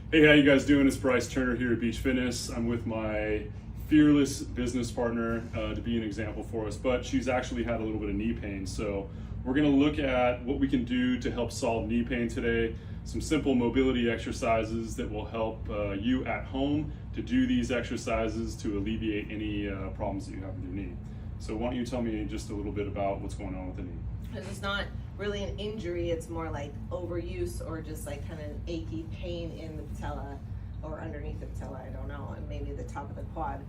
Hey, how you guys doing? It's Bryce Turner here at Beach Fitness. I'm with my fearless business partner to be an example for us, but she's actually had a little bit of knee pain. So we're gonna look at what we can do to help solve knee pain today. Some simple mobility exercises that will help you at home to do these exercises to alleviate any problems that you have with your knee. So why don't you tell me just a little bit about what's going on with the knee? It's not really an injury, it's more like overuse or just like kind of achy pain in the patella or underneath the patella, I don't know, and maybe the top of the quad.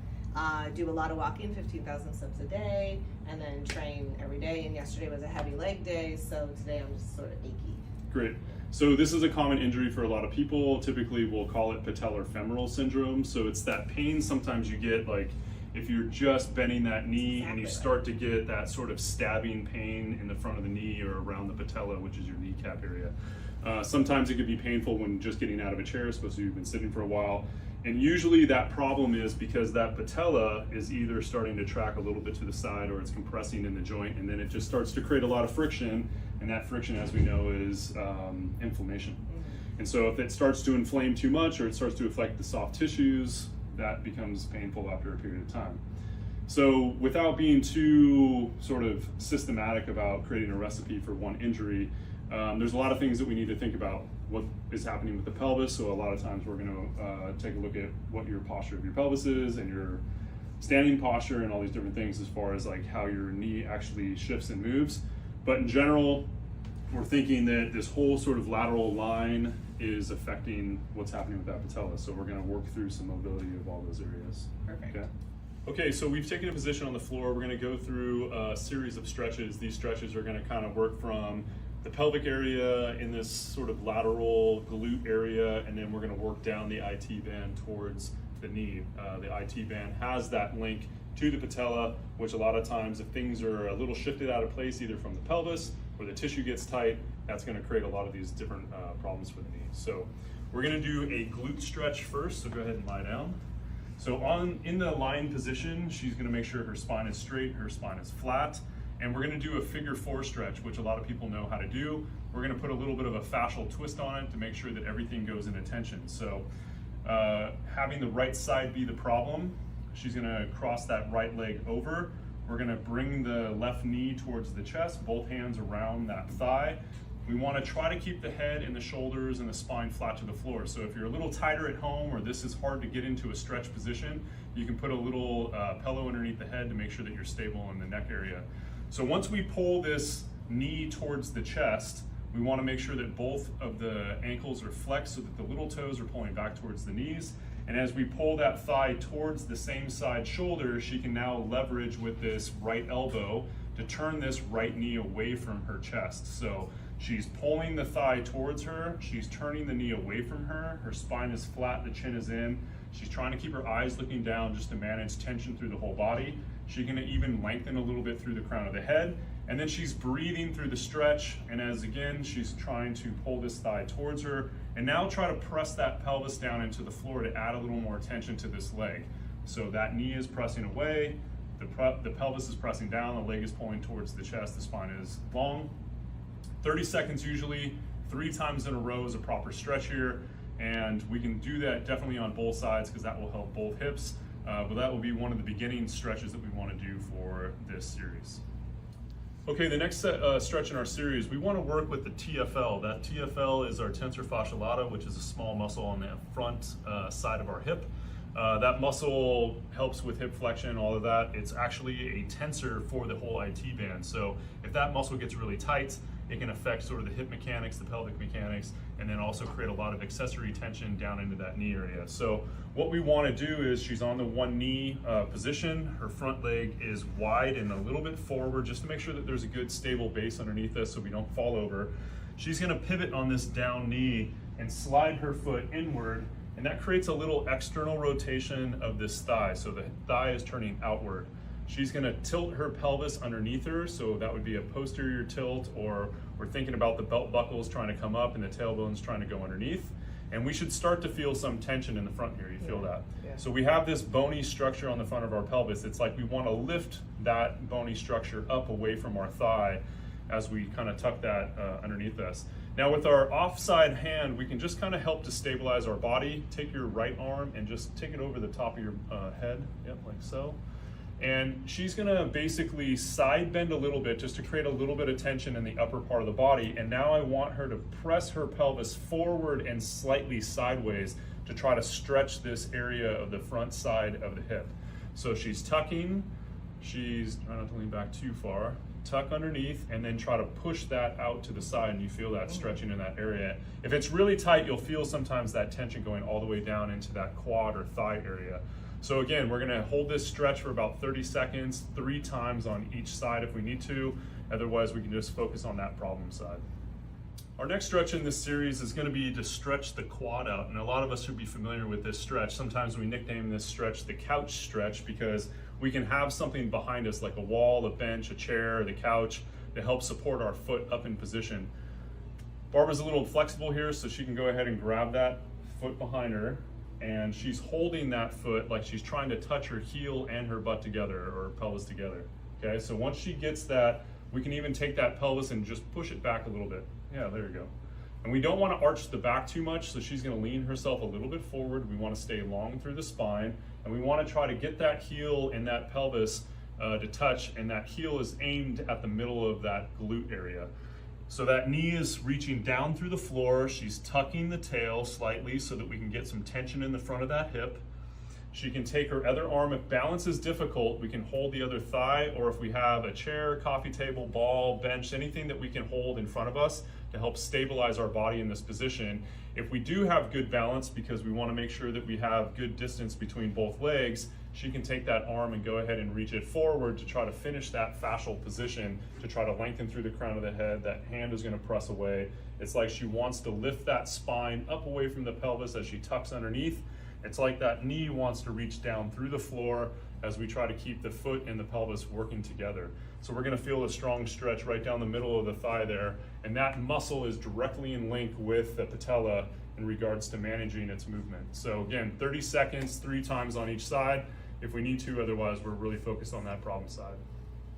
Do a lot of walking, 15,000 steps a day, and then train every day. And yesterday was a heavy leg day, so today I'm just sort of achy. Great. So this is a common injury for a lot of people. Typically we'll call it patellar femoral syndrome. So it's that pain sometimes you get like if you're just bending that knee and you start to get that sort of stabbing pain in the front of the knee or around the patella, which is your kneecap area. Sometimes it could be painful when just getting out of a chair, especially if you've been sitting for a while. And usually that problem is because that patella is either starting to track a little bit to the side or it's compressing in the joint, and then it just starts to create a lot of friction, and that friction, as we know, is inflammation. And so if it starts to inflame too much or it starts to affect the soft tissues, that becomes painful after a period of time. So without being too sort of systematic about creating a recipe for one injury, there's a lot of things that we need to think about what is happening with the pelvis. So a lot of times we're going to take a look at what your posture of your pelvis is and your standing posture and all these different things as far as like how your knee actually shifts and moves. But in general, we're thinking that this whole sort of lateral line is affecting what's happening with that patella. So we're going to work through some mobility of all those areas. Perfect. Okay, so we've taken a position on the floor. We're going to go through a series of stretches. These stretches are going to kind of work from the pelvic area in this sort of lateral glute area, and then we're going to work down the IT band towards the knee. The IT band has that link to the patella, which a lot of times if things are a little shifted out of place, either from the pelvis or the tissue gets tight, that's going to create a lot of these different problems for the knee. So we're going to do a glute stretch first, so go ahead and lie down. So in the lying position, she's going to make sure her spine is straight, her spine is flat, and we're going to do a figure 4 stretch, which a lot of people know how to do. We're going to put a little bit of a fascial twist on it to make sure that everything goes into tension. So having the right side be the problem, she's going to cross that right leg over. We're going to bring the left knee towards the chest, both hands around that thigh. We want to try to keep the head and the shoulders and the spine flat to the floor. So if you're a little tighter at home or this is hard to get into a stretch position, you can put a little pillow underneath the head to make sure that you're stable in the neck area. So once we pull this knee towards the chest, we want to make sure that both of the ankles are flexed so that the little toes are pulling back towards the knees. And as we pull that thigh towards the same side shoulder, she can now leverage with this right elbow to turn this right knee away from her chest. So she's pulling the thigh towards her, she's turning the knee away from her, her spine is flat, the chin is in. She's trying to keep her eyes looking down just to manage tension through the whole body. She can even lengthen a little bit through the crown of the head. And then she's breathing through the stretch, and as again, she's trying to pull this thigh towards her, and now try to press that pelvis down into the floor to add a little more tension to this leg. So that knee is pressing away, the pelvis is pressing down, the leg is pulling towards the chest, the spine is long. 30 seconds usually, 3 times in a row is a proper stretch here, and we can do that definitely on both sides because that will help both hips, but that will be one of the beginning stretches that we want to do for this series. Okay, the next stretch in our series, we want to work with the TFL. That TFL is our tensor fasciae lata, which is a small muscle on the front side of our hip. That muscle helps with hip flexion, all of that. It's actually a tensor for the whole IT band. So if that muscle gets really tight, it can affect sort of the hip mechanics, the pelvic mechanics, and then also create a lot of accessory tension down into that knee area. So what we want to do is she's on the one knee position, her front leg is wide and a little bit forward just to make sure that there's a good stable base underneath us so we don't fall over. She's going to pivot on this down knee and slide her foot inward, and that creates a little external rotation of this thigh. So the thigh is turning outward. She's gonna tilt her pelvis underneath her, so that would be a posterior tilt, or we're thinking about the belt buckles trying to come up and the tailbones trying to go underneath. And we should start to feel some tension in the front here, you feel that? Yeah. So we have this bony structure on the front of our pelvis. It's like we wanna lift that bony structure up away from our thigh as we kind of tuck that underneath us. Now with our offside hand, we can just kind of help to stabilize our body. Take your right arm and just take it over the top of your head, yep, like so. And she's gonna basically side bend a little bit just to create a little bit of tension in the upper part of the body. And now I want her to press her pelvis forward and slightly sideways to try to stretch this area of the front side of the hip. So she's tucking, she's trying not to lean back too far, tuck underneath, and then try to push that out to the side, and you feel that stretching in that area. If it's really tight, you'll feel sometimes that tension going all the way down into that quad or thigh area. So again, we're gonna hold this stretch for about 30 seconds, 3 times on each side if we need to. Otherwise, we can just focus on that problem side. Our next stretch in this series is gonna be to stretch the quad out. And a lot of us should be familiar with this stretch. Sometimes we nickname this stretch the couch stretch because we can have something behind us like a wall, a bench, a chair, the couch to help support our foot up in position. Barbara's a little flexible here, so she can go ahead and grab that foot behind her, and she's holding that foot like she's trying to touch her heel and her butt together, or her pelvis together. Okay, so once she gets that, we can even take that pelvis and just push it back a little bit. Yeah, there you go. And we don't want to arch the back too much, so she's going to lean herself a little bit forward. We want to stay long through the spine, and we want to try to get that heel and that pelvis to touch, and that heel is aimed at the middle of that glute area. So that knee is reaching down through the floor. She's tucking the tail slightly so that we can get some tension in the front of that hip. She can take her other arm. If balance is difficult, we can hold the other thigh, or if we have a chair, coffee table, ball, bench, anything that we can hold in front of us to help stabilize our body in this position. If we do have good balance, because we want to make sure that we have good distance between both legs, she can take that arm and go ahead and reach it forward to try to finish that fascial position, to try to lengthen through the crown of the head. That hand is going to press away. It's like she wants to lift that spine up away from the pelvis as she tucks underneath. It's like that knee wants to reach down through the floor as we try to keep the foot and the pelvis working together. So we're going to feel a strong stretch right down the middle of the thigh there, and that muscle is directly in link with the patella in regards to managing its movement. So again, 30 seconds, 3 times on each side if we need to, otherwise we're really focused on that problem side.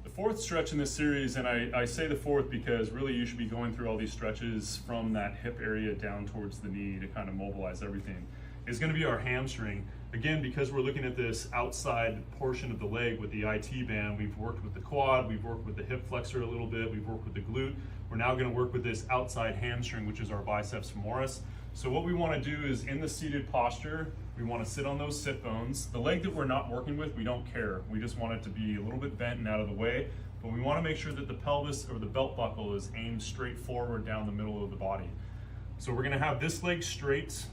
The fourth stretch in this series, and I say the fourth because really you should be going through all these stretches from that hip area down towards the knee to kind of mobilize everything, is going to be our hamstring. Again, because we're looking at this outside portion of the leg with the IT band, we've worked with the quad, we've worked with the hip flexor a little bit, we've worked with the glute. We're now going to work with this outside hamstring, which is our biceps femoris. So what we want to do is, in the seated posture, we want to sit on those sit bones. The leg that we're not working with, we don't care. We just want it to be a little bit bent and out of the way, but we want to make sure that the pelvis or the belt buckle is aimed straight forward down the middle of the body. So we're going to have this leg straight.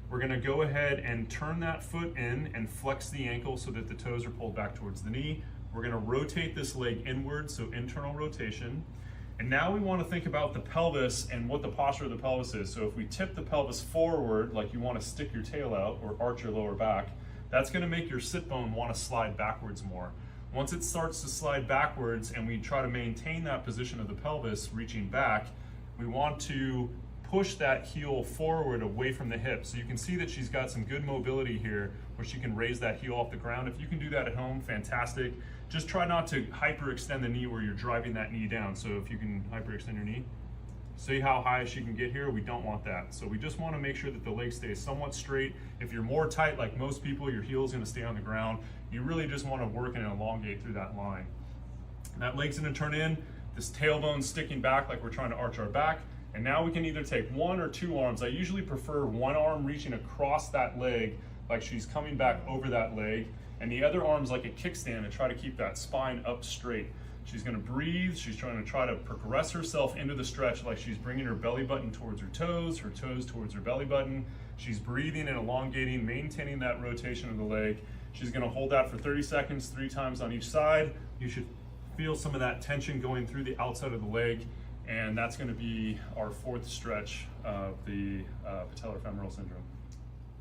We're going to go ahead and turn that foot in and flex the ankle so that the toes are pulled back towards the knee. We're going to rotate this leg inward, so internal rotation. And now we want to think about the pelvis and what the posture of the pelvis is. So if we tip the pelvis forward, like you want to stick your tail out or arch your lower back, that's going to make your sit bone want to slide backwards more. Once it starts to slide backwards and we try to maintain that position of the pelvis reaching back, we want to push that heel forward away from the hip. So you can see that she's got some good mobility here where she can raise that heel off the ground. If you can do that at home, fantastic. Just try not to hyperextend the knee where you're driving that knee down. So if you can hyperextend your knee, see how high she can get here? We don't want that. So we just want to make sure that the leg stays somewhat straight. If you're more tight, like most people, your heel is going to stay on the ground. You really just want to work and elongate through that line. And that leg's going to turn in, this tailbone sticking back like we're trying to arch our back. And now we can either take 1 or 2 arms. I usually prefer one arm reaching across that leg like she's coming back over that leg, and the other arm's like a kickstand to try to keep that spine up straight. She's going to breathe. She's trying to progress herself into the stretch like she's bringing her belly button towards her toes towards her belly button. She's breathing and elongating, maintaining that rotation of the leg. She's going to hold that for 30 seconds, 3 times on each side. You should feel some of that tension going through the outside of the leg. And that's going to be our 4th stretch of the patellar femoral syndrome.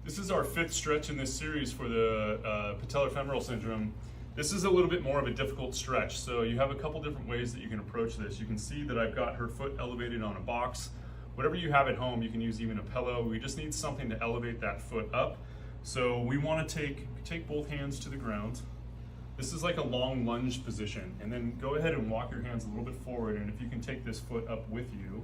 This is our 5th stretch in this series for the patellar femoral syndrome. This is a little bit more of a difficult stretch. So you have a couple different ways that you can approach this. You can see that I've got her foot elevated on a box. Whatever you have at home, you can use even a pillow. We just need something to elevate that foot up. So we want to take both hands to the ground. This is like a long lunge position, and then go ahead and walk your hands a little bit forward, and if you can take this foot up with you,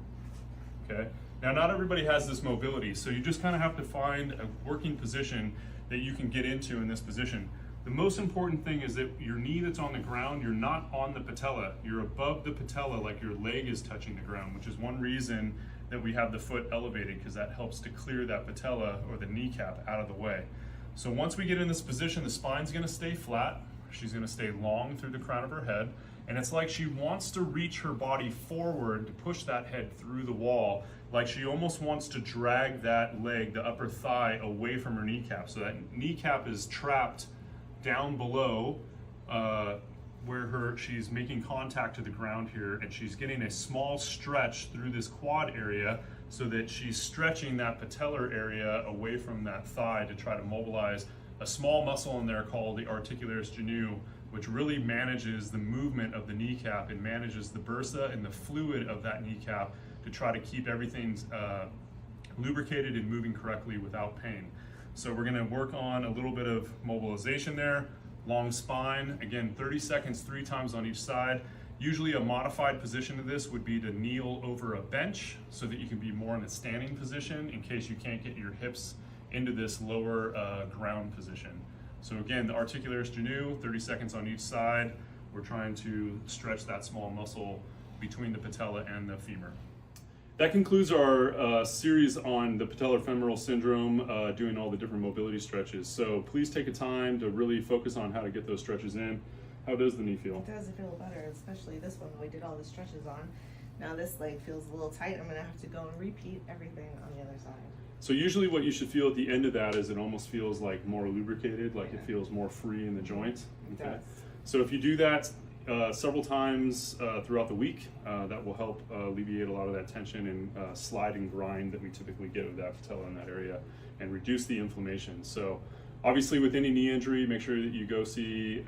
okay? Now, not everybody has this mobility, so you just kind of have to find a working position that you can get into in this position. The most important thing is that your knee that's on the ground, you're not on the patella. You're above the patella, like your leg is touching the ground, which is one reason that we have the foot elevated, because that helps to clear that patella or the kneecap out of the way. So once we get in this position, the spine's gonna stay flat. She's gonna stay long through the crown of her head. And it's like she wants to reach her body forward to push that head through the wall, like she almost wants to drag that leg, the upper thigh, away from her kneecap. So that kneecap is trapped down below where she's making contact to the ground here, and she's getting a small stretch through this quad area so that she's stretching that patellar area away from that thigh to try to mobilize a small muscle in there called the articularis genu, which really manages the movement of the kneecap and manages the bursa and the fluid of that kneecap to try to keep everything lubricated and moving correctly without pain. So we're gonna work on a little bit of mobilization there. Long spine, again, 30 seconds, 3 times on each side. Usually a modified position of this would be to kneel over a bench so that you can be more in a standing position in case you can't get your hips into this lower ground position. So again, the articularis genu, 30 seconds on each side. We're trying to stretch that small muscle between the patella and the femur. That concludes our series on the patellofemoral syndrome, doing all the different mobility stretches. So please take a time to really focus on how to get those stretches in. How does the knee feel? It does feel better, especially this one we did all the stretches on. Now this leg feels a little tight. I'm gonna have to go and repeat everything on the other side. So usually what you should feel at the end of that is it almost feels like more lubricated, like it feels more free in the joint. Okay. It does. So if you do that several times throughout the week, that will help alleviate a lot of that tension and slide and grind that we typically get with that patella in that area and reduce the inflammation. So obviously with any knee injury, make sure that you go see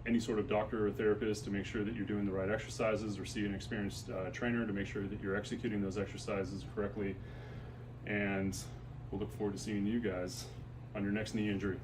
any sort of doctor or therapist to make sure that you're doing the right exercises, or see an experienced trainer to make sure that you're executing those exercises correctly. And we'll look forward to seeing you guys on your next knee injury.